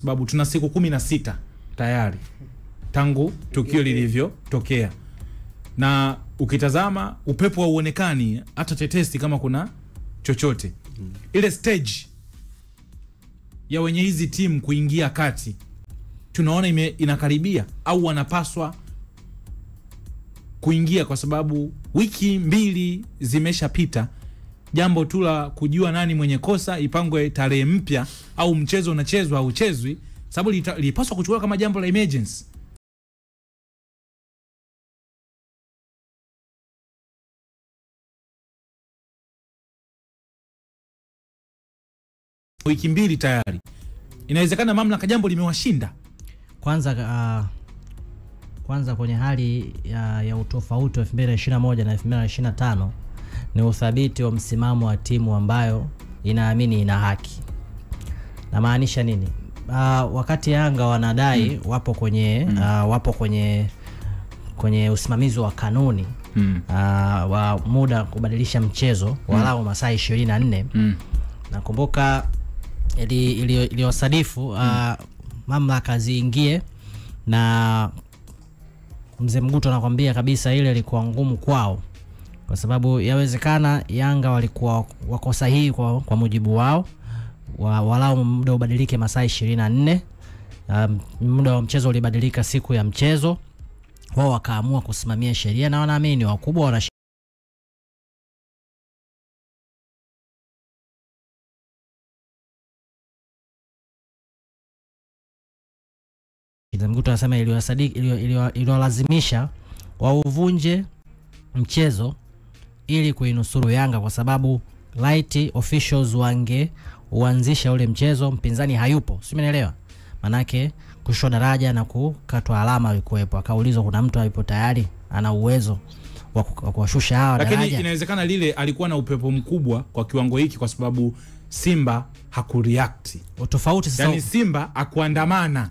sababu tuna siku 16 tayari tangu tukio lilivyotokea, na ukitazama upepo hauonekani hata tetesi kama kuna chochote. Ile stage ya wenye hizi timu kuingia kati tunaona inakaribia au wanapaswa kuingia, kwa sababu wiki 2 zimeshapita. Jambo tu la kujua nani mwenye kosa ipangwe tarehe mpya au mchezo unachezwa au uchezwi, sababu lipaswa kuchukua kama jambo la emergency. Wiki 2 tayari inawezekana mamlaka jambo limewashinda. Kwanza kwenye hali ya utofauti wa 2021 na 2025 ni uthabiti wa msimamo wa timu ambayo inaamini ina haki. Na maanisha nini? Wakati Yanga wanadai wapo kwenye usimamizi wa kanuni wa muda kubadilisha mchezo walau masaa 24. Nakumbuka iliyosadifu mamlaka ziingie, na Mzee Mguto anakuambia kabisa ile ilikuwa ngumu kwao, kwa sababu yawezekana Yanga walikuwa wako sahihi kwa mujibu wao, walau muda ubadilike masaa 24. Muda wa mchezo ulibadilika siku ya mchezo, wao wakaamua kusimamia sheria na wanaamini wakubwa wana Mguto anasema iliwalazimisha wauvunje mchezo ili kuinusuru Yanga, kwa sababu light officials uanzisha ule mchezo mpinzani hayupo. Si umeelewa? Manake kushushwa daraja na kukatwa alama ilikuwepo. Akaulizwa kuna mtu alipo tayari ana uwezo wa kuwashusha hawa daraja. Lakini inawezekana lile alikuwa na upepo mkubwa kwa kiwango hiki kwa sababu Simba hakureact. Tofauti sasa. Yani Simba akuandamana.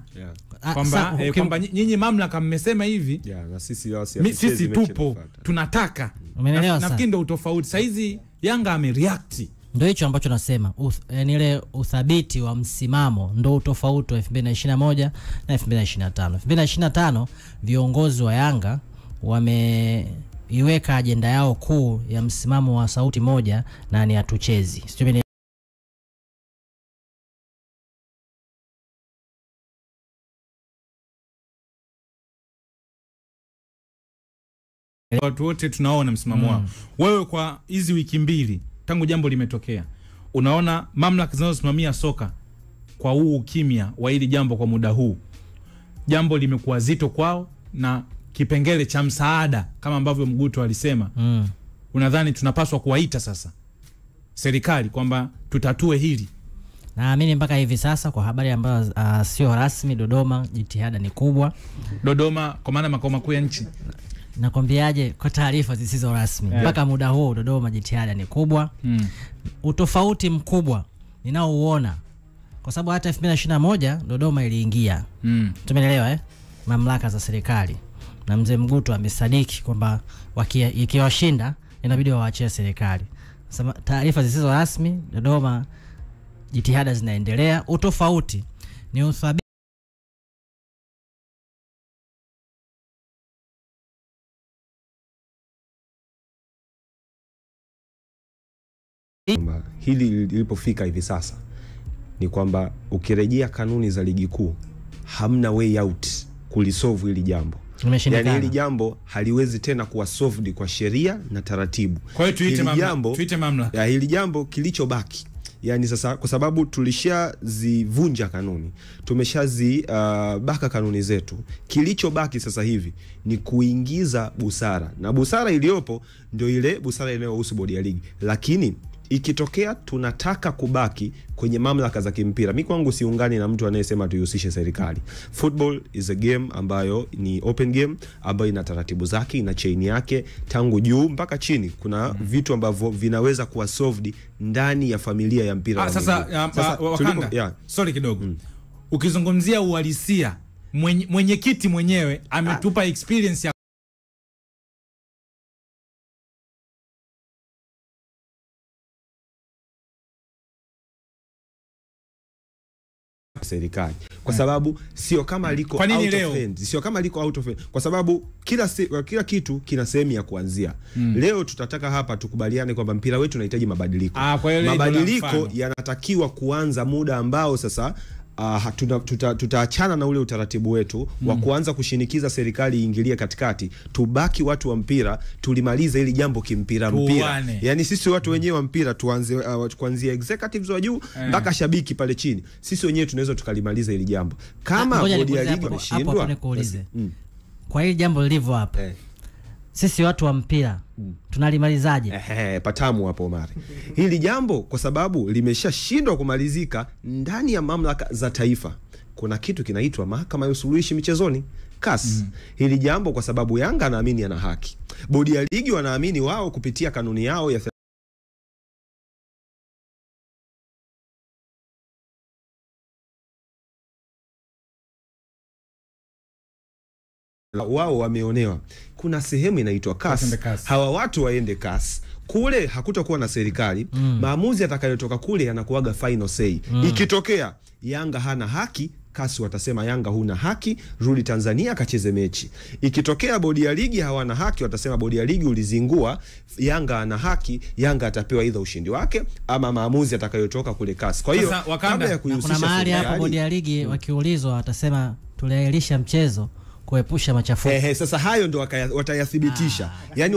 Kwamba nyinyi mamlaka mmesema hivi, na sisi tupo tunataka. Nafikiri ndio utofauti. Saizi Yanga amereact. Ndio hicho ambacho nasema yani ile uthabiti wa msimamo ndio utofauti wa 2021 na 2025. 2025 viongozi wa Yanga wameiweka ajenda yao kuu ya msimamo wa sauti moja, na ni hatuchezi. Watu wote tunaona msimamo wao. Wewe kwa hizi wiki 2 tangu jambo limetokea, unaona mamlaka zinazosimamia soka kwa huu kimya wa hili jambo kwa muda huu, jambo limekuwa zito kwao na kipengele cha msaada kama ambavyo Mguto alisema, unadhani tunapaswa kuwaita sasa serikali kwamba tutatue hili? Naamini mpaka hivi sasa kwa habari ambayo sio rasmi, Dodoma jitihada ni kubwa. Dodoma kwa maana makao makuu ya nchi. Nakwambiaje, kwa taarifa zisizo rasmi mpaka muda huu Dodoma jitihada ni kubwa. Utofauti mkubwa ninaouona, kwa sababu hata 2021 Dodoma iliingia. Tumeelewa mamlaka za serikali, na Mzee Mguto amesadiki kwamba ikiwashinda inabidi waachie serikali. Sasa taarifa zisizo rasmi, Dodoma jitihada zinaendelea. Utofauti ni uthabiti hili lilipofika hivi sasa ni kwamba ukirejea kanuni za ligi kuu hamna way out kulisolve hili jambo. Yani hili jambo haliwezi tena kuwa solved kwa sheria na taratibu. Kwa hiyo tuite mamlaka. Hili jambo kilichobaki, yani sasa, kwa sababu tulishazivunja kanuni, baka kanuni zetu, kilichobaki sasa hivi ni kuingiza busara, na busara iliyopo ndio ile busara inayohusu bodi ya ligi. Lakini ikitokea tunataka kubaki kwenye mamlaka za kimpira, mimi kwangu siungani na mtu anayesema tuihusishe serikali. Football is a game ambayo ni open game, ambayo ina taratibu zake, ina chain yake tangu juu mpaka chini. Kuna vitu ambavyo vinaweza kuwa solved ndani ya familia ya mpira wa Wakanda. Sorry kidogo. Ukizungumzia uhalisia, mwenyekiti mwenyewe ametupa experience ya serikali kwa sababu sio kama liko out of hand, sio kama liko out of hand, kwa sababu kila kitu kina sehemu ya kuanzia. Leo tutataka hapa tukubaliane kwamba mpira wetu unahitaji mabadiliko. Mabadiliko yanatakiwa kuanza muda ambao sasa tutaachana na ule utaratibu wetu wa kuanza kushinikiza serikali iingilie katikati, tubaki watu wa mpira, tulimalize ili jambo kimpira. Yani sisi watu wenyewe wa mpira tuanze kuanzia executives wa juu mpaka shabiki pale chini, sisi wenyewe tunaweza tukalimaliza ili jambo. Kama bodi ya ligi imeshindwa, kwa hili jambo lilivyo hapa, sisi watu wa mpira tunalimalizaje? Patamu hapo Omari. Hili jambo kwa sababu limeshashindwa kumalizika ndani ya mamlaka za taifa, kuna kitu kinaitwa mahakama ya usuluhishi michezoni, CAS. Hili jambo kwa sababu Yanga anaamini ana haki, bodi ya ligi wanaamini wao kupitia kanuni yao ya wao wameonewa. Kuna sehemu inaitwa CAS. Hawa watu waende CAS. Kule hakutakuwa na serikali. Maamuzi atakayotoka kule yanakuaga final say. Ikitokea Yanga hana haki, CAS watasema Yanga huna haki, rudi Tanzania kacheze mechi. Ikitokea bodi ya ligi hawana haki, watasema bodi ya ligi ulizingua, Yanga ana haki, Yanga atapewa either ushindi wake ama maamuzi atakayotoka kule CAS. Kwa hiyo kabla ya kuihusisha, kuna mahali hapo bodi ya ligi wakiulizwa watasema tuliahirisha mchezo kuepusha machafuko. Sasa hayo ndo watayathibitisha. Yani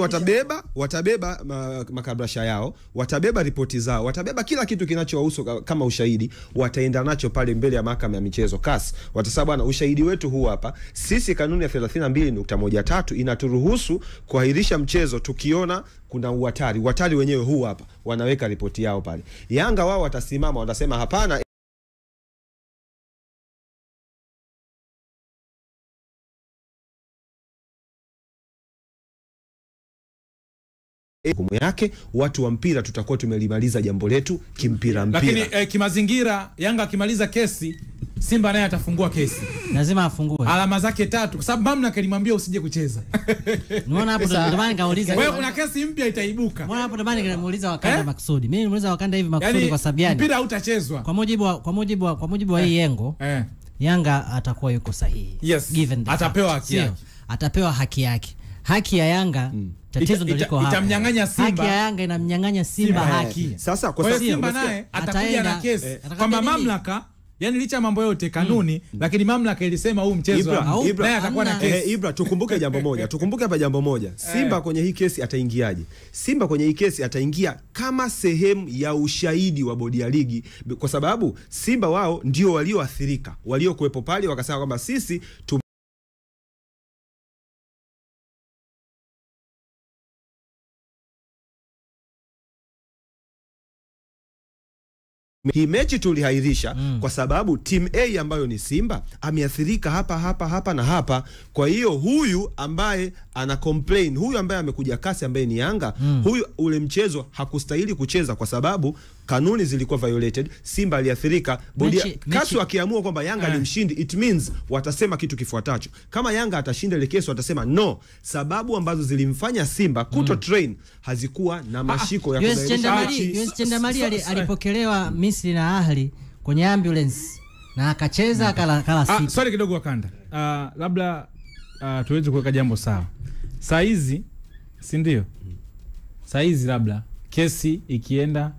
watabeba makabrasha yao, watabeba ripoti zao, watabeba kila kitu kinachowahusu kama ushahidi, wataenda nacho pale mbele ya mahakama ya michezo CAS. Watasema bwana, ushahidi wetu huu hapa. Sisi kanuni ya 32.13 inaturuhusu kuahirisha mchezo tukiona kuna uhatari wenyewe huu hapa. Wanaweka ripoti yao pale. Yanga wao watasimama, watasema hapana, hukumu yake, watu wa mpira tutakuwa tumelimaliza jambo letu kimpira. Lakini kimazingira, Yanga akimaliza kesi, Simba naye atafungua kesi. Lazima afungue. Alama zake 3 kwa sababu mamlaka ilimwambia usije kucheza. Unaona hapo ndo maana ngauliza. Wewe kuna kesi mpya itaibuka. Unaona hapo ndo maana nikamuuliza Wakanda maksudi. Mimi nimuuliza Wakanda hivi maksudi yani, kwa sababu gani? Mpira hautachezwa. Kwa mujibu wa hii yengo, Yanga atakuwa yuko sahihi. Yes. Given atapewa haki yake. Atapewa haki yake. Haki ya Yanga tatizo ndio liko hapa. Itamnyang'anya Simba. Haki ya Yanga inamnyang'anya Simba haki. Sasa kwa sababu Simba naye atakuja na kesi kwamba mamlaka, yani licha mambo yote kanuni, lakini mamlaka ilisema huu mchezo naye atakuwa na kesi. Ibra, tukumbuke jambo moja. Tukumbuke hapa jambo moja. Simba kwenye hii kesi ataingiaje? Simba kwenye hii kesi ataingia kama sehemu ya ushahidi wa bodi ya ligi, kwa sababu Simba wao ndio walioathirika, waliokuepo pale wakasema kwamba sisi hii mechi tulihairisha kwa sababu team A ambayo ni Simba ameathirika hapa na hapa. Kwa hiyo huyu ambaye ana complain, huyu ambaye amekuja kasi ambaye ni Yanga, huyu ule mchezo hakustahili kucheza kwa sababu kanuni zilikuwa violated. Simba aliathirika. Kasu akiamua kwamba Yanga ni mshindi, it means watasema kitu kifuatacho. Kama Yanga atashinda ile kesi watasema no, sababu ambazo zilimfanya Simba kuto train hazikuwa na mashiko ya kudairisha. US Chendamali alipokelewa Misri na Ahli kwenye ambulance na akacheza kala sita. Swali kidogo Wakanda. Labda tuweze kuweka jambo sawa. Saa hizi, si ndio? Saa hizi labda kesi ikienda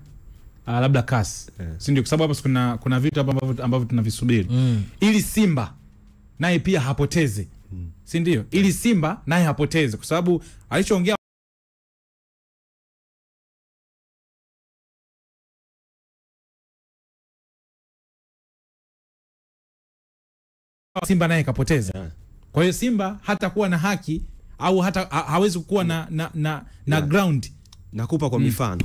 labda CAS, si ndio? Kwa sababu hapa kuna vitu ambavyo tunavisubiri ili Simba naye pia hapoteze, si ndio? Ili Simba naye hapoteze, kwa sababu alichoongea Simba naye kapoteza. Kwa hiyo Simba hatakuwa na haki au hata hawezi kuwa na ground. Nakupa kwa mifano.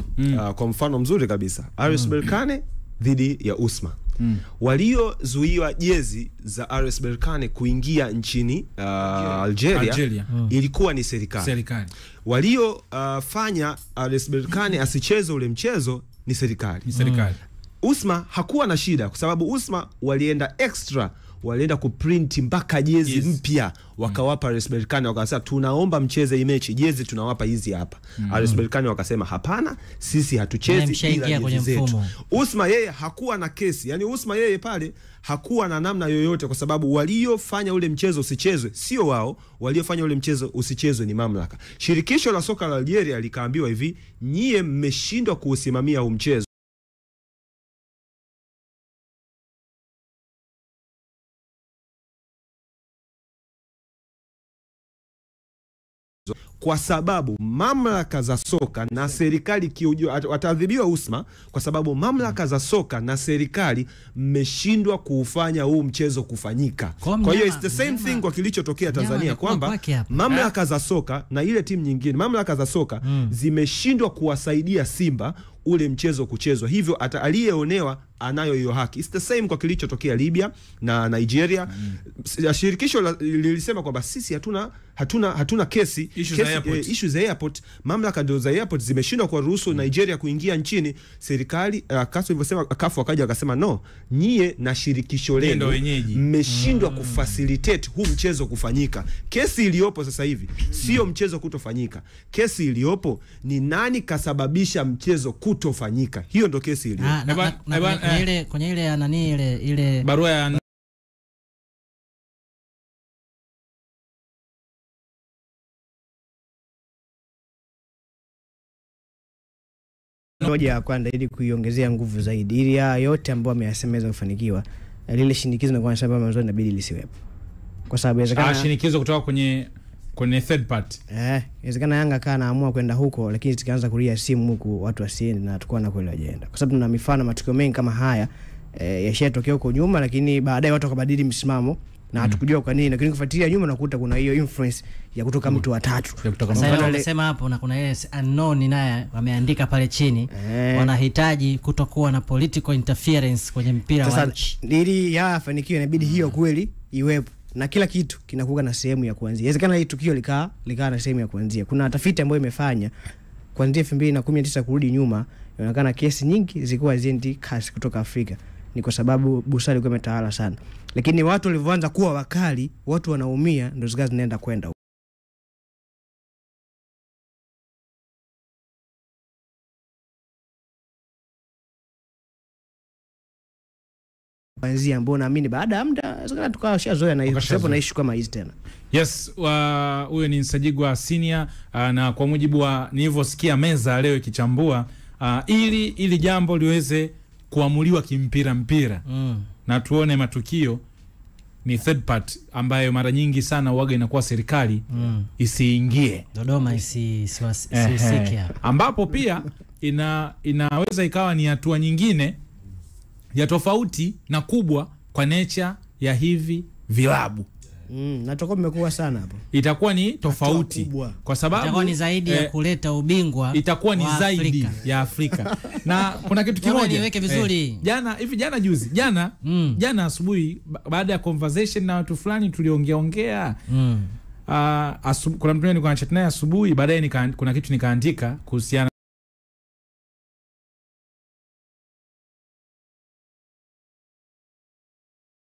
Kwa mfano mzuri kabisa. RS Berkane dhidi ya Usma. Waliozuiwa jezi za RS Berkane kuingia nchini Algeria. Ilikuwa ni serikali. Waliofanya RS Berkane asicheze ule mchezo ni serikali. Usma hakuwa na shida kwa sababu Usma walienda extra, walienda kuprint mpaka jezi mpya wakawapa RS Berkane, wakasema tunaomba mcheze hii mechi, jezi tunawapa hizi hapa. RS Berkane wakasema hapana, sisi hatuchezi bila jezi zetu. Usma yeye hakuwa na kesi, yani Usma yeye pale hakuwa na namna yoyote, kwa sababu waliofanya ule mchezo usichezwe sio wao, waliofanya ule mchezo usichezwe ni mamlaka. Shirikisho la soka la Algeria likaambiwa hivi, nyie mmeshindwa kuusimamia huu mchezo kwa sababu mamlaka za soka na serikali wataadhibiwa Usma kwa sababu mamlaka za soka na serikali mmeshindwa kuufanya huu mchezo kufanyika. Kwa hiyo it's the same thing kwa kilichotokea Tanzania, kwamba mamlaka za soka na ile timu nyingine, mamlaka za soka zimeshindwa kuwasaidia Simba ule mchezo kuchezwa, hivyo hata aliyeonewa anayo hiyo haki. It's the same kwa kilichotokea Libya na Nigeria. Shirikisho lilisema kwamba sisi hatuna kesi, issue za airport. Mamlaka ndio za airport zimeshindwa kuruhusu Nigeria kuingia nchini. Serikali kaso ilivyosema, kafu wakaja wakasema no, nyie na shirikisho lenu mmeshindwa kufacilitate huu mchezo kufanyika. Kesi iliyopo sasa hivi sio mchezo kutofanyika, kesi iliyopo ni nani kasababisha mchezo kutofanyika. Hiyo ndo kesi iliyopo. Kwenye ile nani ile barua ya moja ya kwanza ili kuiongezea nguvu zaidi, ili yote ambayo ameyasemeza kufanikiwa, lile shinikizo na kwa sababu mwanzo inabidi lisiwepo, kwa sababu inawezekana shinikizo kutoka kwenye third party. Inawezekana Yanga kana amua kwenda huko, lakini zikaanza kulia simu huko watu wasiende na tukua na kweli ajenda, kwa sababu tuna mifano matukio mengi kama haya yashatokea huko nyuma, lakini baadaye watu wakabadili msimamo na hatukujua kwa nini, lakini kufuatilia nyuma nakuta kuna hiyo influence ya kutoka mtu wa tatu. Sasa wanasema hapo na kuna ile unknown naye wameandika pale chini, wanahitaji kutokuwa na political interference kwenye mpira wa nchi. Ili yafanikiwe inabidi hiyo kweli iwepo, na kila kitu kinakuwa na sehemu ya kuanzia. Inawezekana hii tukio likaa na sehemu ya kuanzia. Kuna tafiti ambayo imefanya kuanzia 2019 kurudi nyuma, inaonekana kesi nyingi zilikuwa ziendi kasi kutoka Afrika. Ni kwa sababu busara ilikuwa imetawala sana. Lakini watu walivyoanza kuwa wakali, watu wanaumia, ndio zikazi zinaenda kwenda kuanzia, ambao naamini baada ya muda zikana tukashazoea na hiyo sababu na issue kama hizi tena. Yes, huyo ni Nsajigwa Senior, na kwa mujibu wa nilivyosikia meza leo ikichambua, ili jambo liweze kuamuliwa mpira na tuone matukio, ni third party ambayo mara nyingi sana uaga inakuwa serikali isiingie. Dodoma isihusike, ambapo pia inaweza ikawa ni hatua nyingine ya tofauti na kubwa kwa nature ya hivi vilabu. Na tutakuwa mmekuwa sana hapo. Itakuwa ni tofauti kwa sababu itakuwa ni zaidi ya kuleta ubingwa, itakuwa ni zaidi ya Afrika. Na kuna kitu kimoja niweke vizuri, jana asubuhi baada ya conversation na watu fulani tuliongea kuna mtu nilikuwa na chat naye asubuhi, baadaye kuna kitu nikaandika kuhusiana